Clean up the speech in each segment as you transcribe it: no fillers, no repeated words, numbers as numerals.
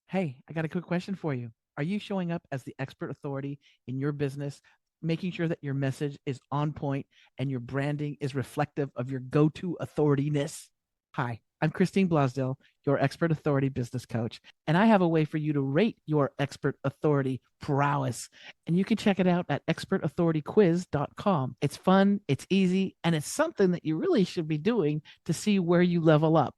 Hey, I got a quick question for you. Are you showing up as the expert authority in your business, making sure that your message is on point and your branding is reflective of your go to authorityness? Hi, I'm Christine Blosdale, your expert authority business coach, and I have a way for you to rate your expert authority prowess. And you can check it out at expertauthorityquiz.com. It's fun, it's easy, and it's something that you really should be doing to see where you level up.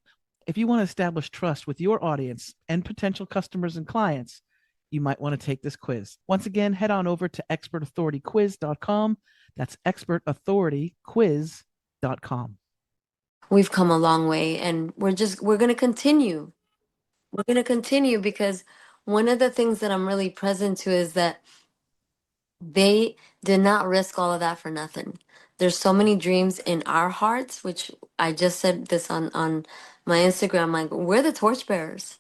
If you want to establish trust with your audience and potential customers and clients, you might want to take this quiz. Once again, head on over to expertauthorityquiz.com. That's expertauthorityquiz.com. We've come a long way, and we're going to continue. We're going to continue because one of the things that I'm really present to is that they did not risk all of that for nothing. There's so many dreams in our hearts, which I just said this on my Instagram. Like, we're the torchbearers.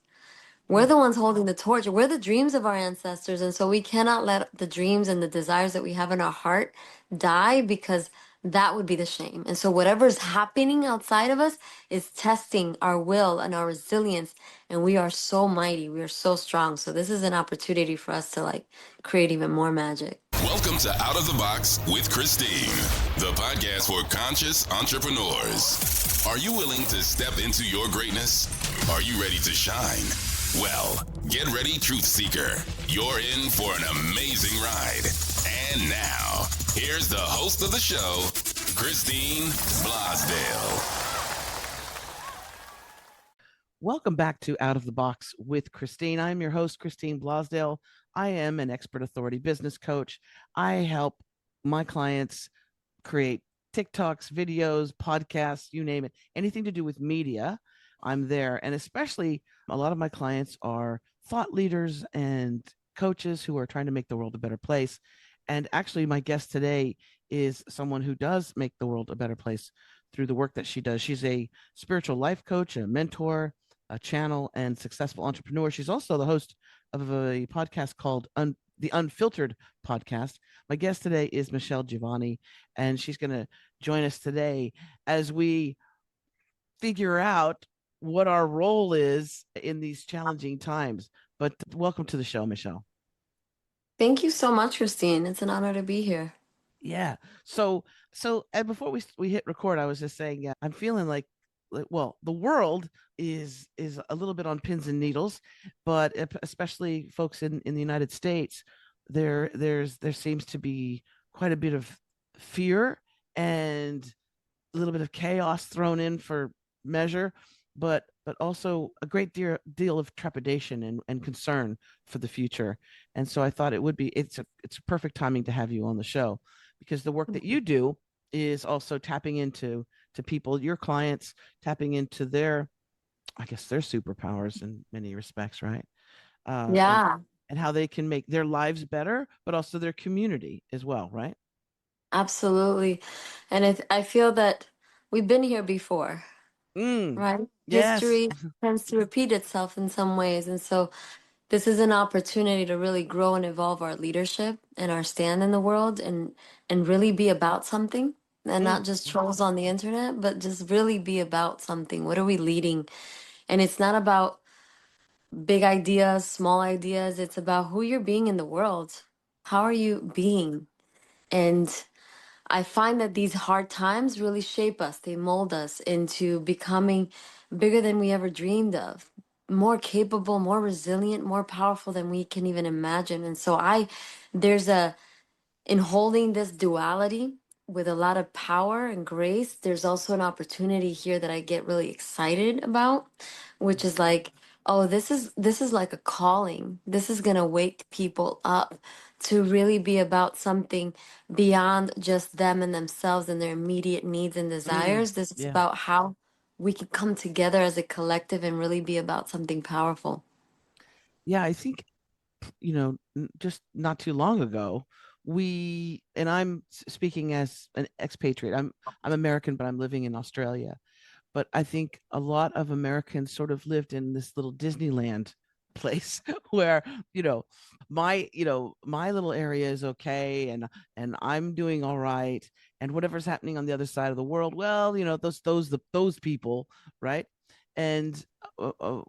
We're Mm, the ones holding the torch. We're the dreams of our ancestors. And so we cannot let the dreams and the desires that we have in our heart die, because that would be the shame. And so whatever's happening outside of us is testing our will and our resilience. And we are so mighty. We are so strong. So this is an opportunity for us to like create even more magic. Welcome to Out of the Box with Christine, the podcast for conscious entrepreneurs. Are you willing to step into your greatness? Are you ready to shine? Well, get ready, Truth Seeker. You're in for an amazing ride. And now, here's the host of the show, Christine Blosdale. Welcome back to Out of the Box with Christine. I'm your host, Christine Blosdale. I am an expert authority business coach. I help my clients create TikToks, videos, podcasts, you name it, anything to do with media. I'm there. And especially a lot of my clients are thought leaders and coaches who are trying to make the world a better place. And actually, my guest today is someone who does make the world a better place through the work that she does. She's a spiritual life coach, a mentor, a channel, and successful entrepreneur. She's also the host of a podcast called the Unfiltered Podcast. My guest today is Michelle Jeovanny, and she's going to join us today as we figure out what our role is in these challenging times. But welcome to the show, Michelle. Thank you so much, Christine. It's an honor to be here. Yeah. So and before we hit record, I was just saying, yeah, I'm feeling like, well, the world is a little bit on pins and needles, but especially folks in the United States, there seems to be quite a bit of fear and a little bit of chaos thrown in for measure, but also a great deal of trepidation and concern for the future. And so I thought it's a perfect timing to have you on the show, because the work that you do is also tapping into to people, your clients, tapping into their, I guess, their superpowers in many respects, right? Uh, and Yeah, and how they can make their lives better, but also their community as well, right? absolutely. And I feel that we've been here before. Mm, Right? yes. History tends to repeat itself in some ways. And so this is an opportunity to really grow and evolve our leadership and our stand in the world, and really be about something, and Mm, not just trolls on the internet, but just really be about something. What are we leading? And it's not about big ideas, small ideas. It's about who you're being in the world. How are you being? And I find that these hard times really shape us. They mold us into becoming bigger than we ever dreamed of, more capable, more resilient, more powerful than we can even imagine. And so there's in holding this duality with a lot of power and grace, there's also an opportunity here that I get really excited about, which is like, oh, this is like a calling. This is going to wake people up to really be about something beyond just them and themselves and their immediate needs and mm, desires. This is yeah. about how we can come together as a collective and really be about something powerful. Yeah, I think, just not too long ago, and I'm speaking as an expatriate. I'm American, but I'm living in Australia. But I think a lot of Americans sort of lived in this little Disneyland place where, you know, my little area is okay, and I'm doing all right, and whatever's happening on the other side of the world, well, those people, right? And uh, uh,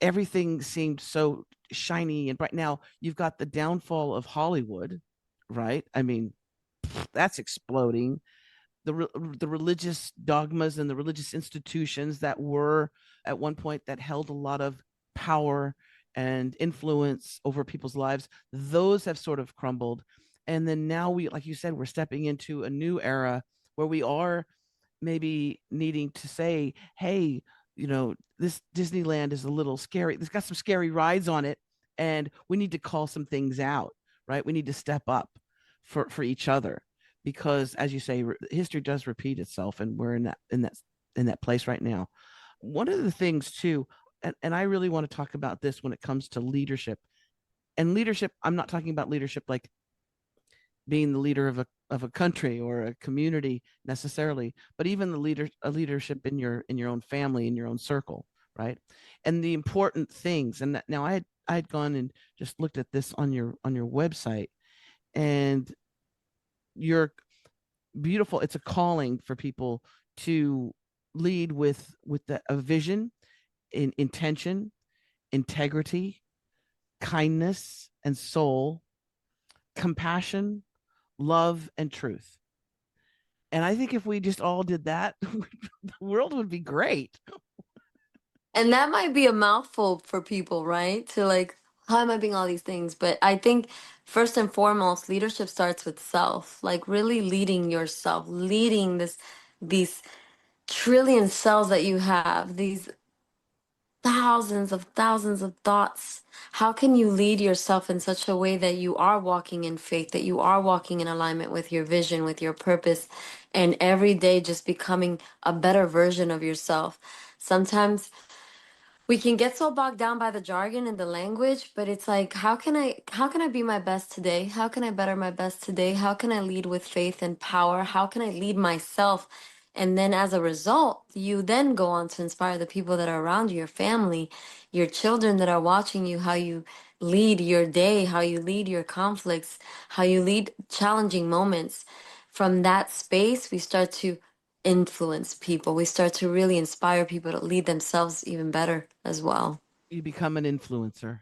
everything seemed so shiny and bright. Now you've got the downfall of Hollywood, right? I mean, that's exploding. The religious dogmas and the religious institutions that were at one point that held a lot of power and influence over people's lives, those have sort of crumbled. And then now we, like you said, we're stepping into a new era where we are maybe needing to say, hey, this Disneyland is a little scary. It's got some scary rides on it, and we need to call some things out, right? We need to step up for each other, because as you say, history does repeat itself, and we're in that place right now. One of the things too, and I really want to talk about this when it comes to leadership. And leadership, I'm not talking about leadership like being the leader of a country or a community necessarily, but even a leadership in your own family, in your own circle, right? And the important things. And now I had gone and just looked at this on your website, and you're beautiful. It's a calling for people to lead with a vision, in intention, integrity, kindness and soul, compassion, love, and truth. And I think if we just all did that, the world would be great. And that might be a mouthful for people, right? To like, how am I being all these things? But I think first and foremost, leadership starts with self, like really leading yourself, leading these trillion cells that you have, these thousands of thoughts. How can you lead yourself in such a way that you are walking in faith, that you are walking in alignment with your vision, with your purpose, and every day just becoming a better version of yourself? Sometimes we can get so bogged down by the jargon and the language, but it's like, how can I be my best today? How can I better my best today? How can I lead with faith and power? How can I lead myself? And then as a result, you then go on to inspire the people that are around you, your family, your children that are watching you, how you lead your day, how you lead your conflicts, how you lead challenging moments. From that space, we start to influence people. We start to really inspire people to lead themselves even better as well. You become an influencer,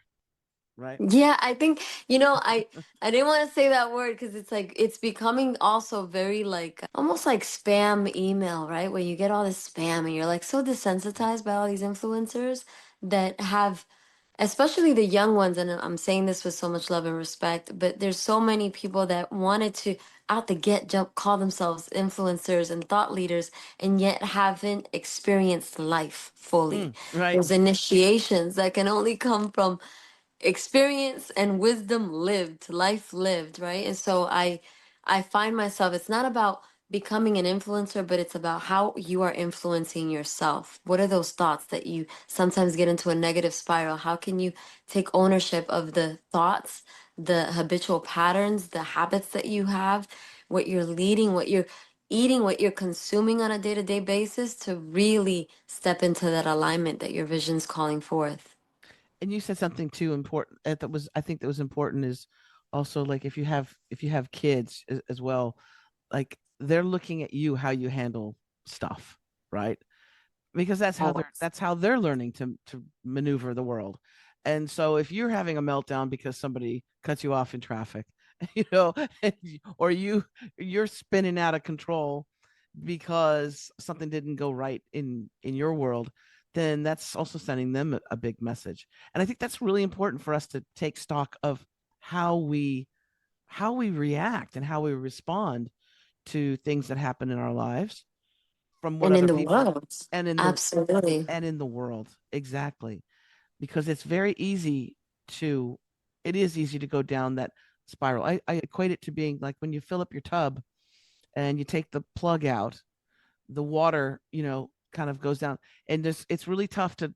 right? Yeah, I think, I didn't want to say that word because it's like it's becoming also very like almost like spam email, right? Where you get all this spam and you're like so desensitized by all these influencers that have, especially the young ones, and I'm saying this with so much love and respect, but there's so many people that wanted to out the get jump call themselves influencers and thought leaders and yet haven't experienced life fully. Right. Those initiations that can only come from experience and wisdom lived, life lived, right? And so I find myself, it's not about becoming an influencer, but it's about how you are influencing yourself. What are those thoughts that you sometimes get into a negative spiral? How can you take ownership of the thoughts, the habitual patterns, the habits that you have, what you're leading, what you're eating, what you're consuming on a day-to-day basis to really step into that alignment that your vision's calling forth? And you said something too important that was, I think that was important, is also like if you have kids as well, like they're looking at you, how you handle stuff, right? Because that's how they're learning to maneuver the world. And so if you're having a meltdown because somebody cuts you off in traffic, you know, or you're spinning out of control because something didn't go right in your world, then that's also sending them a big message. And I think that's really important for us to take stock of how we react and how we respond to things that happen in our lives from what And in other the people world. and in the Absolutely. and in the world. Exactly. Because it's very easy to it is easy to go down that spiral. I equate it to being like when you fill up your tub and you take the plug out, the water, kind of goes down, and it's really tough to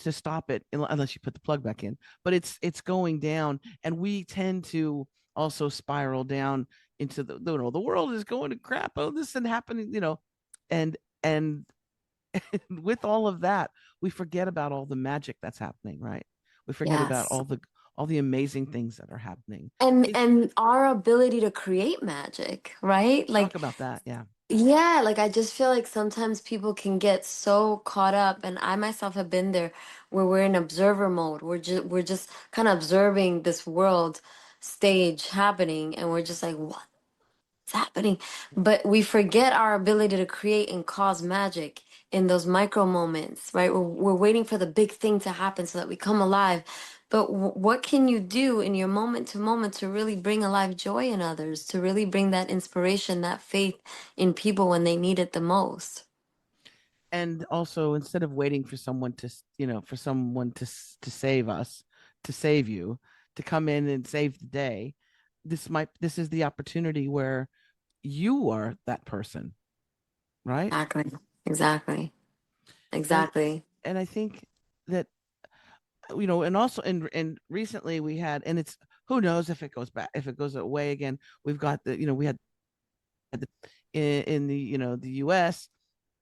to stop it unless you put the plug back in. But it's going down, and we tend to also spiral down into the world is going to crap. Oh, this is happening, and with all of that, we forget about all the magic that's happening, right? We forget about Yes. all the amazing things that are happening. And It- and our ability to create magic, right? Talk Like about that, yeah. Yeah, like I just feel like sometimes people can get so caught up, and I myself have been there, where we're in observer mode. We're just kind of observing this world stage happening, and we're just like, what's happening? But we forget our ability to create and cause magic in those micro moments, right? We're waiting for the big thing to happen so that we come alive. But what can you do in your moment to moment to really bring alive joy in others, to really bring that inspiration, that faith in people when they need it the most? And also, instead of waiting for someone to, for someone to save us, to save you, to come in and save the day, this is the opportunity where you are that person, right? Exactly. Exactly. and Exactly. and I think that, and also, and recently we had, and it's, who knows if it goes back, if it goes away again. We've got we had the, in the, the US.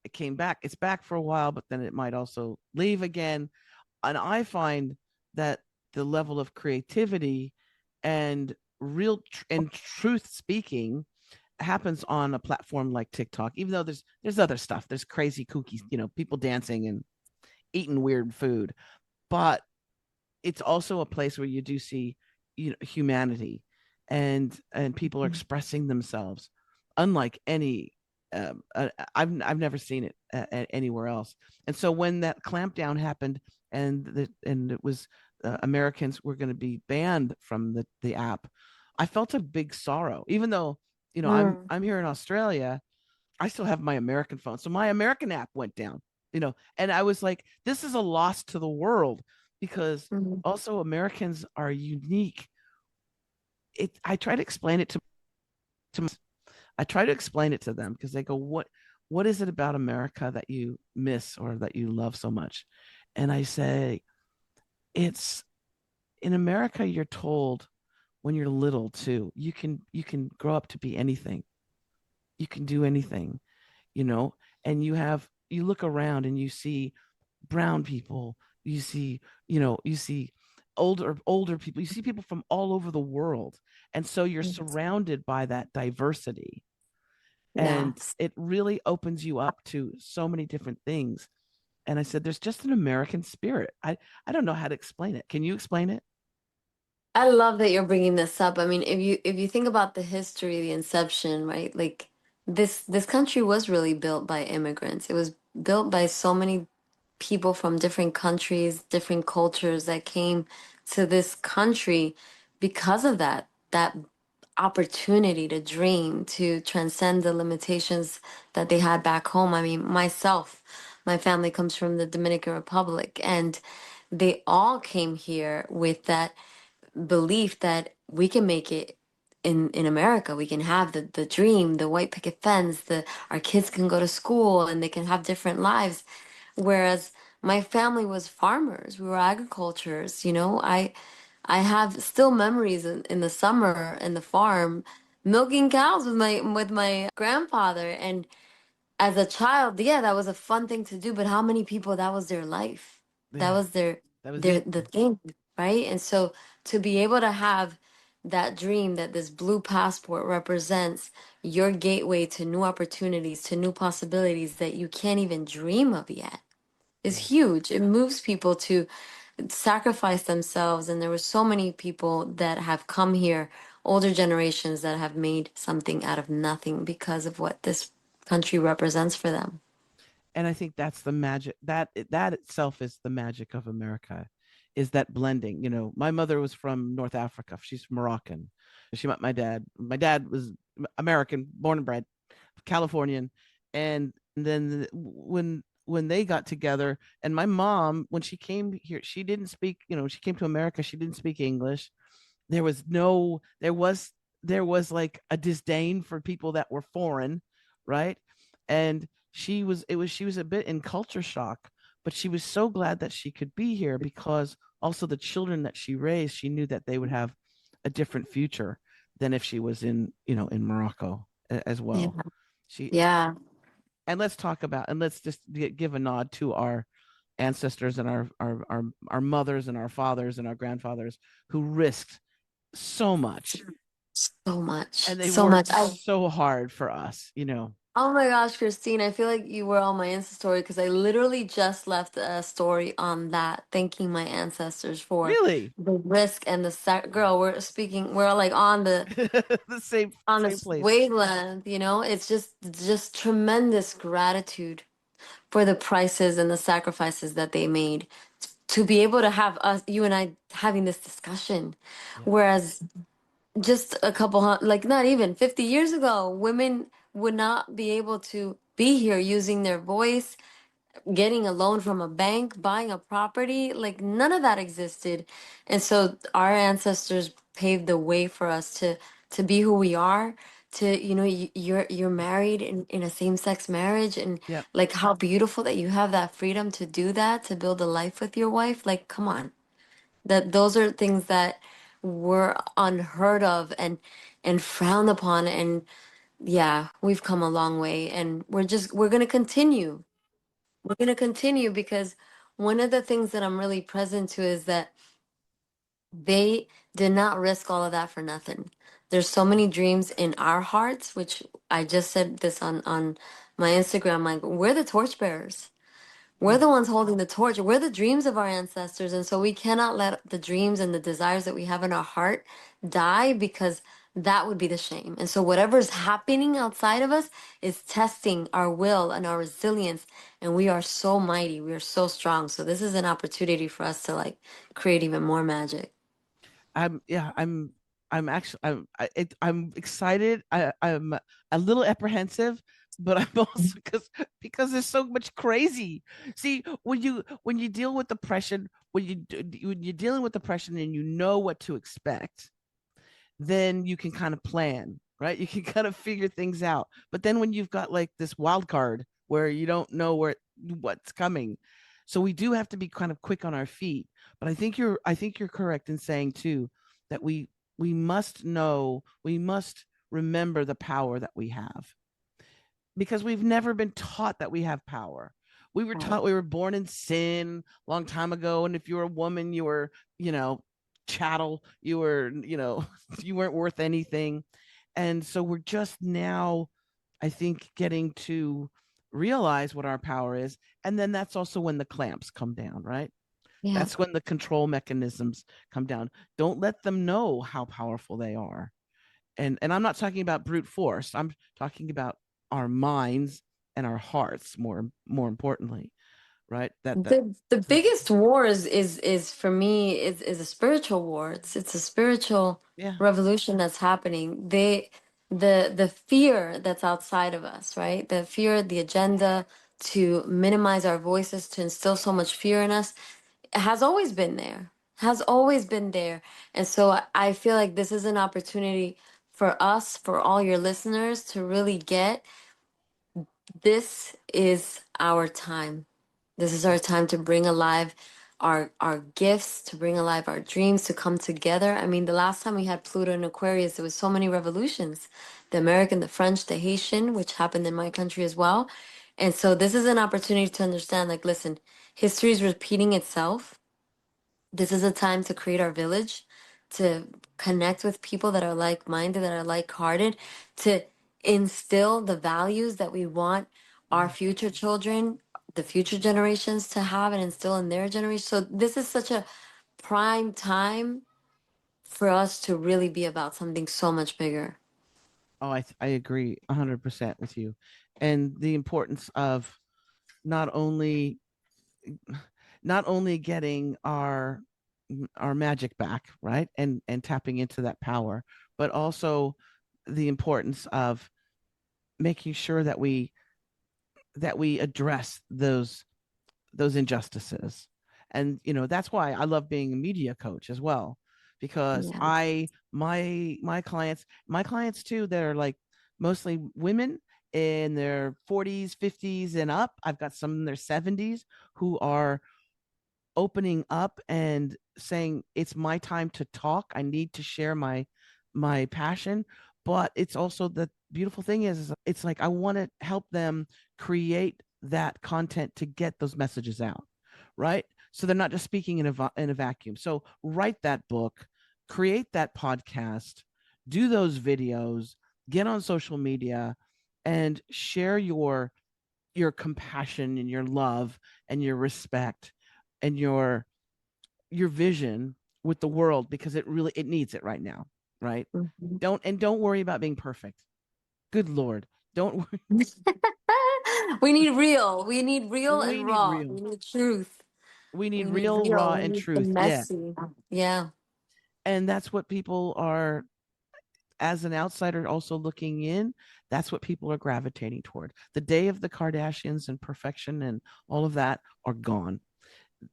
It came back, it's back for a while, but then it might also leave again. And I find that the level of creativity and and truth speaking happens on a platform like TikTok. Even though there's other stuff, there's crazy kooky, people dancing and eating weird food, but it's also a place where you do see, humanity, and people are expressing themselves unlike any, I've never seen it anywhere else. And so when that clampdown happened, and it was, Americans were going to be banned from the app, I felt a big sorrow. Even though, Mm, I'm here in Australia, I still have my American phone. So my American app went down, and I was like, this is a loss to the world, because mm, also Americans are unique. I try to explain it to I try to explain it to them, because they go, what is it about America that you miss or that you love so much? And I say, it's, in America, you're told when you're little too, you can grow up to be anything. You can do anything, you know, and you look around and you see brown people, you see, you see older people, you see people from all over the world. And so you're mm. surrounded by that diversity, and Yes. it really opens you up to so many different things. And I said, there's just an American spirit. I don't know how to explain it. Can you explain it? I love that you're bringing this up. I mean, if you think about the history, the inception, right? Like this country was really built by immigrants. It was built by so many people from different countries, different cultures that came to this country because of that opportunity to dream, to transcend the limitations that they had back home. I mean, myself, my family comes from the Dominican Republic, and they all came here with that belief that we can make it in America. We can have the dream, the white picket fence, the our kids can go to school and they can have different lives. Whereas my family was farmers. We were agricultures, you know. I have still memories in the summer in the farm milking cows with my grandfather. And as a child, yeah, that was a fun thing to do, but how many people that was their life? That Yeah, was their that was their it. the thing, right? And so to be able to have that dream that this blue passport represents your gateway to new opportunities, to new possibilities that you can't even dream of yet Yeah. is huge. It moves people to sacrifice themselves. And there were so many people that have come here, older generations that have made something out of nothing because of what this country represents for them. And I think that's the magic, that itself is the magic of America, is that blending. My mother was from North Africa. She's Moroccan. She met my dad. My dad was American, born and bred, Californian. And then when they got together, and my mom, when she came here, she didn't speak, she came to America, she didn't speak English. There was no there was like a disdain for people that were foreign, right? And she was a bit in culture shock, but she was so glad that she could be here, because also the children that she raised, she knew that they would have a different future than if she was in Morocco as Yeah. well. She Yeah. And let's talk about, and let's just give a nod to our ancestors, and our mothers and our fathers and our grandfathers, who risked so much, So much. and they So worked much. so hard for us. Oh my gosh, Christine, I feel like you were on my Insta story because I literally just left a story on that, thanking my ancestors for Really? the risk and the girl, we're like on the The on same this place. wavelength, you know? It's just tremendous gratitude for the prices and the sacrifices that they made to be able to have us, you and I having this discussion. Yeah. Whereas just a like not even 50 years ago, women would not be able to be here using their voice, getting a loan from a bank, buying a property, like none of that existed. And so our ancestors paved the way for us to be who we are, to you're married in a same-sex marriage, and Yeah. like how beautiful that you have that freedom to do that, to build a life with your wife. Like come on. That those are things that were unheard of and frowned upon, and yeah, we've come a long way, and we're going to continue. We're going to continue because one of the things that I'm really present to is that they did not risk all of that for nothing. There's so many dreams in our hearts, which I just said this on my Instagram, like we're the torchbearers. We're Mm. the ones holding the torch. We're the dreams of our ancestors. And so we cannot let the dreams and the desires that we have in our heart die, because that would be the shame. And so whatever's happening outside of us is testing our will and our resilience. And we are so mighty. We are so strong. So this is an opportunity for us to like create even more magic. Yeah, I'm actually I'm excited. I'm a little apprehensive, but I'm also because there's so much crazy. See, when you deal with depression, when you're dealing with depression and you know what to expect, then you can kind of plan, right? You can kind of figure things out. But then when you've got like this wild card where you don't know what's coming, so we do have to be kind of quick on our feet. But I think you're correct in saying too that we must know, we must remember the power that we have, because we've never been taught that we have power. We were Right. taught we were born in sin a long time ago. And if you were a woman, you were, chattel, you were, you weren't worth anything. And so we're just now, I think, getting to realize what our power is. And then that's also when the clamps come down, right? Yeah. That's when the control mechanisms come down. Don't let them know how powerful they are. And I'm not talking about brute force. I'm talking about our minds and our hearts more importantly, right? That The so, biggest war is for me is a spiritual war. It's a spiritual yeah. revolution that's happening. The fear that's outside of us, right? The fear, the agenda to minimize our voices, to instill so much fear in us, has always been there. Has always been there. And so I feel like this is an opportunity for us, for all your listeners, to really get this is our time. This is our time to bring alive our gifts, to bring alive our dreams, to come together. I mean, the last time we had Pluto in Aquarius, there was so many revolutions. The American, the French, the Haitian, which happened in my country as well. And so this is an opportunity to understand, like, listen, history is repeating itself. This is a time to create our village, to connect with people that are like-minded, that are like-hearted, to instill the values that we want our Mm. future children, the future generations to have and instill in their generation. So this is such a prime time for us to really be about something so much bigger. Oh, I agree 100% with you. And the importance of not only not only getting our magic back, right? And tapping into that power, but also the importance of making sure that we address those injustices. And that's why I love being a media coach as well, because Yeah. my clients too, they're like mostly women in their 40s, 50s and up. I've got some in their 70s who are opening up and saying it's my time to talk. I need to share my passion. But it's also the beautiful thing is it's like I want to help them create that content to get those messages out, right? So they're not just speaking in a vacuum. So write that book, create that podcast, do those videos, get on social media, and share your compassion and your love and your respect and your vision with the world, because it needs it right now, right? Mhm. Don't worry about being perfect. Good Lord. Don't We need real. We need real we and need raw. real. We need truth. We need We need real, real. raw, We and need the truth. Yeah. messy. Yeah. And that's what people are, as an outsider also looking in, that's what people are gravitating toward. The day of the Kardashians and perfection and all of that are gone.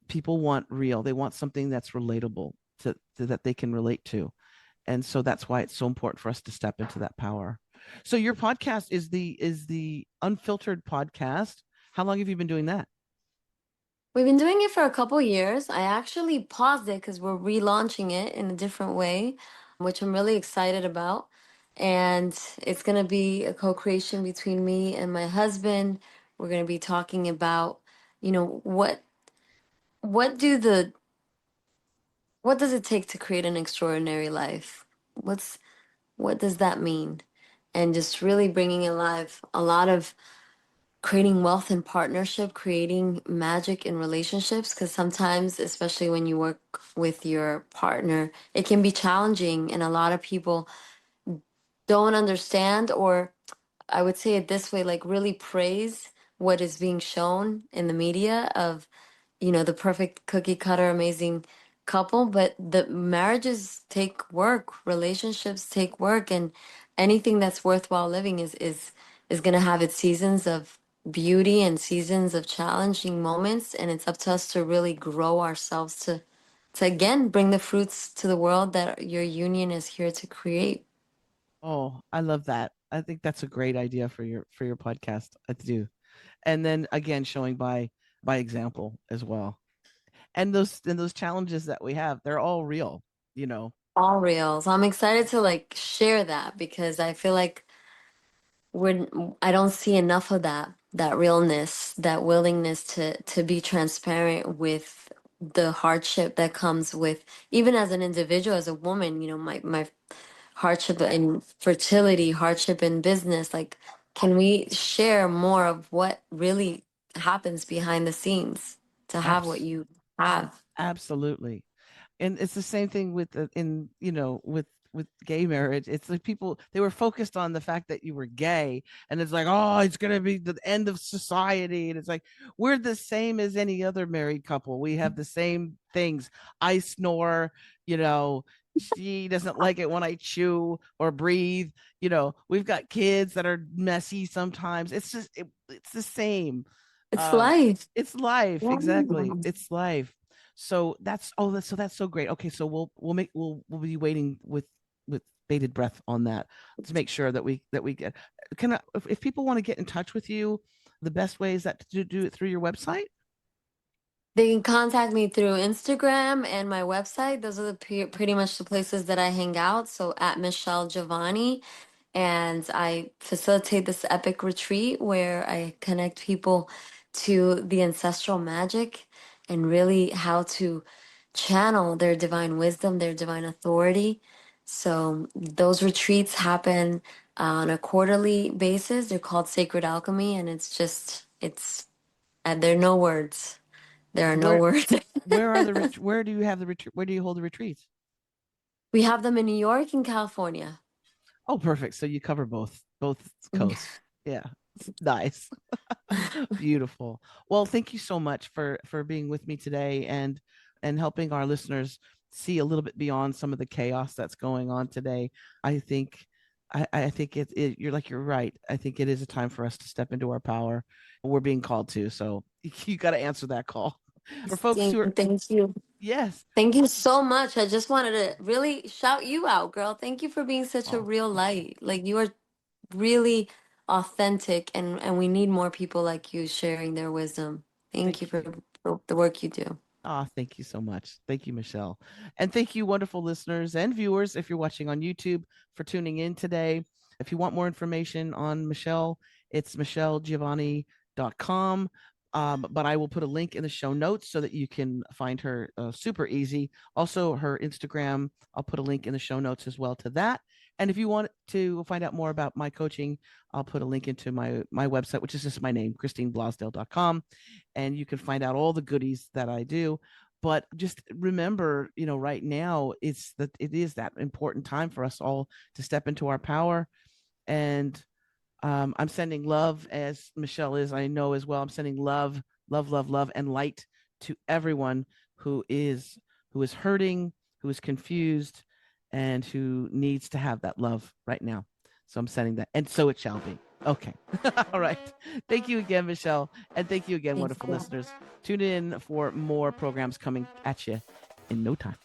People want real. They want something that's relatable to that they can relate to. And so that's why it's so important for us to step into that power. So your podcast is the Unfiltered podcast. How long have you been doing that? We've been doing it for a couple years. I actually paused it because we're relaunching it in a different way, which I'm really excited about. And it's going to be a co-creation between me and my husband. We're going to be talking about, what do the what does it take to create an extraordinary life? What does that mean? And just really bringing alive a lot of creating wealth in partnership, creating magic in relationships. Because sometimes, especially when you work with your partner, it can be challenging, and a lot of people don't understand, or I would say it this way, like really praise what is being shown in the media of, the perfect cookie cutter, amazing couple. But the marriages take work, relationships take work, and anything that's worthwhile living is going to have its seasons of beauty and seasons of challenging moments. And it's up to us to really grow ourselves to again bring the fruits to the world that your union is here to create. Oh, I love that. I think that's a great idea for your podcast. I do. And then again, showing by example as well. And those challenges that we have, they're all real, you know. All real. So I'm excited to like share that because I feel like we're I don't see enough of that realness, that willingness to be transparent with the hardship that comes with, even as an individual, as a woman, my hardship in fertility, hardship in business. Like, can we share more of what really happens behind the scenes to have what Abs- you have? Absolutely. And it's the same thing with in with gay marriage. It's like people, they were focused on the fact that you were gay, and it's like, oh, it's going to be the end of society. And it's like, we're the same as any other married couple. We have the same things. I snore, you know, she doesn't like it when I chew or breathe. We've got kids that are messy sometimes. It's the same. It's um life. it's life, Yeah. exactly, it's life. So that's so great. Okay, so we'll be waiting with bated breath on that, to make sure that we get. Can I, if people want to get in touch with you, the best way is that to do it through your website? They can contact me through Instagram and my website. Those are pretty much the places that I hang out. So at Michelle Jeovanny, and I facilitate this epic retreat where I connect people to the ancestral magic and really how to channel their divine wisdom, their divine authority. So those retreats happen on a quarterly basis. They're called Sacred Alchemy, and there are no words. There are no where words. where do you have the retreat, where do you hold the retreats? We have them in New York and California. Oh, perfect. So you cover both coasts. Yeah. Nice. Beautiful. Well, thank you so much for being with me today, and helping our listeners see a little bit beyond some of the chaos that's going on today. I think I think you're right. I think it is a time for us to step into our power. We're being called to. So you got to answer that call. For folks who are, Thank you. yes. Thank you so much. I just wanted to really shout you out, girl. Thank you for being such a Oh, real light. Like you are really authentic, and we need more people like you sharing their wisdom. Thank you thank for you. the work you do. Ah, thank you so much. Thank you, Michelle. And thank you, wonderful listeners and viewers, if you're watching on YouTube, for tuning in today. If you want more information on Michelle, it's michellegiovanny.com. But I will put a link in the show notes so that you can find her super easy. Also, her Instagram, I'll put a link in the show notes as well to that. And if you want to find out more about my coaching, I'll put a link into my website, which is just my name, ChristineBlosdale.com. And you can find out all the goodies that I do. But just remember, right now it is that important time for us all to step into our power. And I'm sending love, as Michelle is, I know as well. I'm sending love, love, love, love, and light to everyone who is hurting, who is confused, and who needs to have that love right now. So I'm sending that, and so it shall be. Okay. All right. Thank you again, Michelle. And thank you again, Thank wonderful you. listeners. Tune in for more programs coming at you in no time.